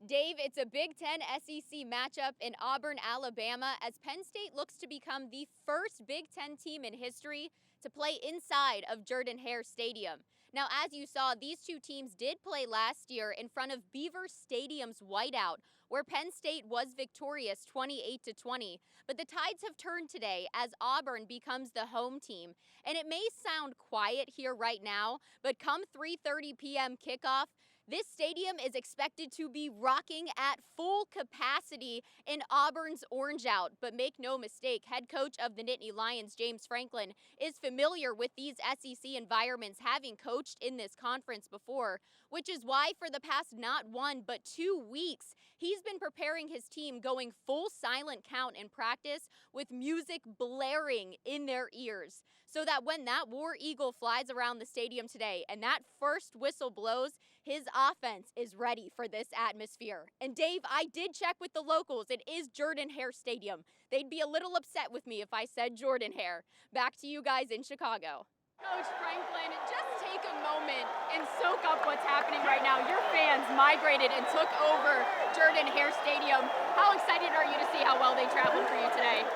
Dave, it's a Big Ten SEC matchup in Auburn, Alabama, as Penn State looks to become the first Big Ten team in history to play inside of Jordan-Hare Stadium. Now, as you saw, these two teams did play last year in front of Beaver Stadium's whiteout, where Penn State was victorious 28-20. But the tides have turned today as Auburn becomes the home team. And it may sound quiet here right now, but come 3:30 p.m. kickoff, this stadium is expected to be rocking at full capacity in Auburn's orange out. But make no mistake, head coach of the Nittany Lions, James Franklin, is familiar with these SEC environments, having coached in this conference before, which is why for the past not 1 but 2 weeks, he's been preparing his team going full silent count in practice with music blaring in their ears, so that when that War Eagle flies around the stadium today and that first whistle blows, his offense is ready for this atmosphere. And Dave, I did check with the locals. It is Jordan-Hare Stadium. They'd be a little upset with me if I said Jordan-Hare. Back to you guys in Chicago. Coach Franklin, just take a moment and soak up what's happening right now. Your fans migrated and took over Jordan-Hare Stadium. How excited are you to see how well they traveled for you today?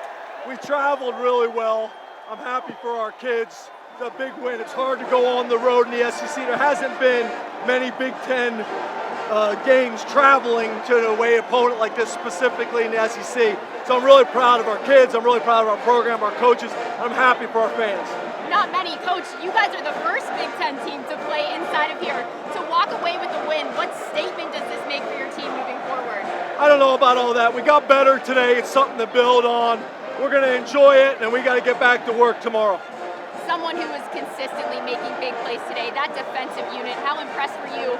We traveled really well. I'm happy for our kids. It's a big win. It's hard to go on the road in the SEC. There hasn't been many Big Ten games traveling to an away opponent like this, specifically in the SEC. So I'm really proud of our kids. I'm really proud of our program, our coaches. I'm happy for our fans. Not many. Coach, you guys are the first Big Ten team to play inside of here. To walk away with the win, what statement does this make for your team moving forward? I don't know about all that. We got better today. It's something to build on. We're going to enjoy it, and we got to get back to work tomorrow. Someone who was consistently making big plays today, that defensive unit, how impressed were you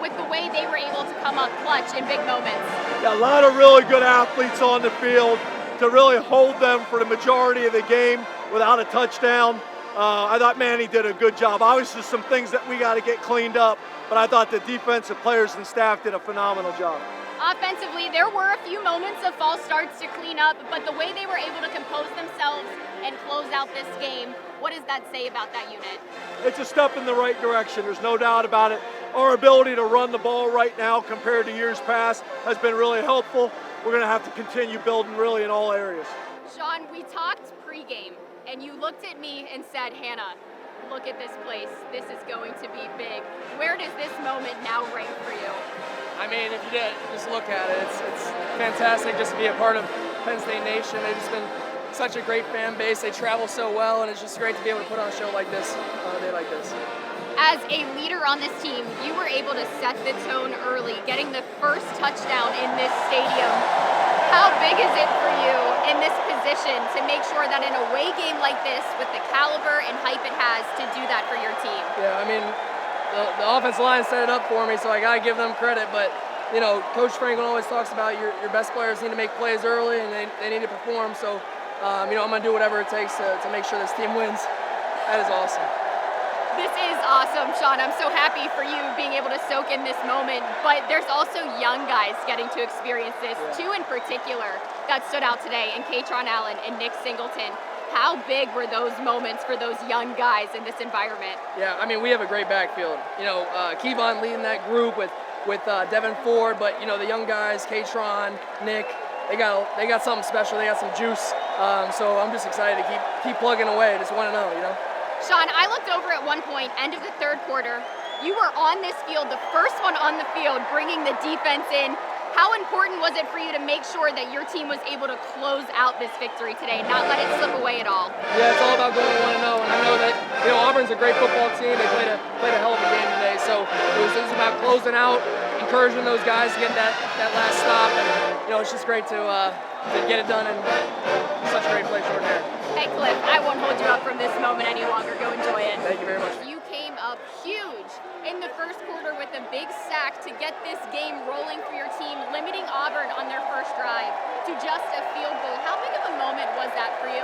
with the way they were able to come up clutch in big moments? Yeah, a lot of really good athletes on the field to really hold them for the majority of the game without a touchdown. I thought Manny did a good job. Obviously, some things that we got to get cleaned up, but I thought the defensive players and staff did a phenomenal job. Offensively, there were a few moments of false starts to clean up, but the way they were able to compose themselves and close out this game, what does that say about that unit? It's a step in the right direction. There's no doubt about it. Our ability to run the ball right now compared to years past has been really helpful. We're going to have to continue building really in all areas. Sean, we talked pregame, and you looked at me and said, Hannah, look at this place. This is going to be big. Where does this moment now rank for you? I mean, if you just look at it, it's fantastic just to be a part of Penn State Nation. They've just been such a great fan base. They travel so well, and it's just great to be able to put on a show like this on a day like this. As a leader on this team, you were able to set the tone early, getting the first touchdown in this stadium. How big is it for you in this position to make sure that in a away game like this, with the caliber and hype it has, to do that for your team? Yeah, I mean, the offensive line set it up for me, so I got to give them credit. But, you know, Coach Franklin always talks about your best players need to make plays early, and they need to perform. So, you know, I'm going to do whatever it takes to make sure this team wins. That is awesome. This is awesome, Sean. I'm so happy for you being able to soak in this moment. But there's also young guys getting to experience this. Yeah. Two in particular that stood out today, and Katron Allen and Nick Singleton. How big were those moments for those young guys in this environment? Yeah, I mean, we have a great backfield. You know, Kevon leading that group with Devin Ford, but, you know, the young guys, Katron, Nick, they got something special. They got some juice. So I'm just excited to keep plugging away. I just want to know, you know. Sean, I looked over at one point, end of the third quarter. You were on this field, the first one on the field, bringing the defense in. How important was it for you to make sure that your team was able to close out this victory today, not let it slip away at all? Yeah, it's all about going 1-0, and I know that, you know, Auburn's a great football team. They played a hell of a game today, so it was about closing out, encouraging those guys to get that last stop, and, you know, it's just great to get it done in such a great place short there. Hey, Cliff, I won't hold you up from this moment any longer. Go enjoy it. Thank you very much. You came up huge in the first quarter with a big sack to get this game rolling for your team, limiting Auburn on their first drive to just a field goal. How big of a moment was that for you?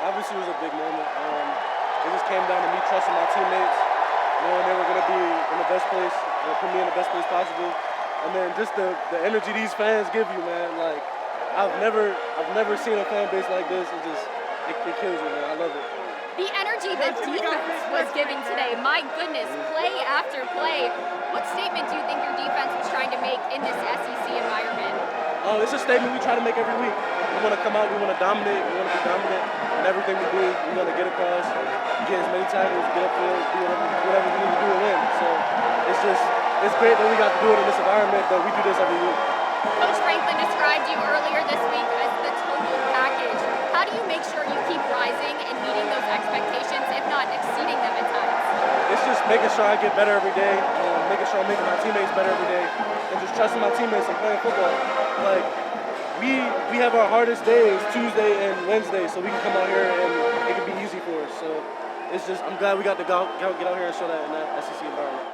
Obviously, it was a big moment. It just came down to me trusting my teammates, knowing they were going to be in the best place, put me in the best place possible, and then just the energy these fans give you, man. Like, I've never seen a fan base like this. It it kills me, man. I love it. The energy the defense was giving today, my goodness, play after play. What statement do you think your defense was trying to make in this SEC environment? It's a statement we try to make every week. We want to come out, we want to dominate, we want to be dominant in everything we do. We want to get across, get as many tackles, get upfield, do whatever we need to do to win. So it's great that we got to do it in this environment, that we do this every week. Coach Franklin described you earlier this week as the total package. How do you make sure you keep rising and meeting those expectations, if not exceeding them at times? It's just making sure I get better every day, making sure I'm making my teammates better every day, and just trusting my teammates and playing football. Like, we have our hardest days Tuesday and Wednesday, so we can come out here and it can be easy for us. So it's just, I'm glad we got to get out here and show that in that SEC environment.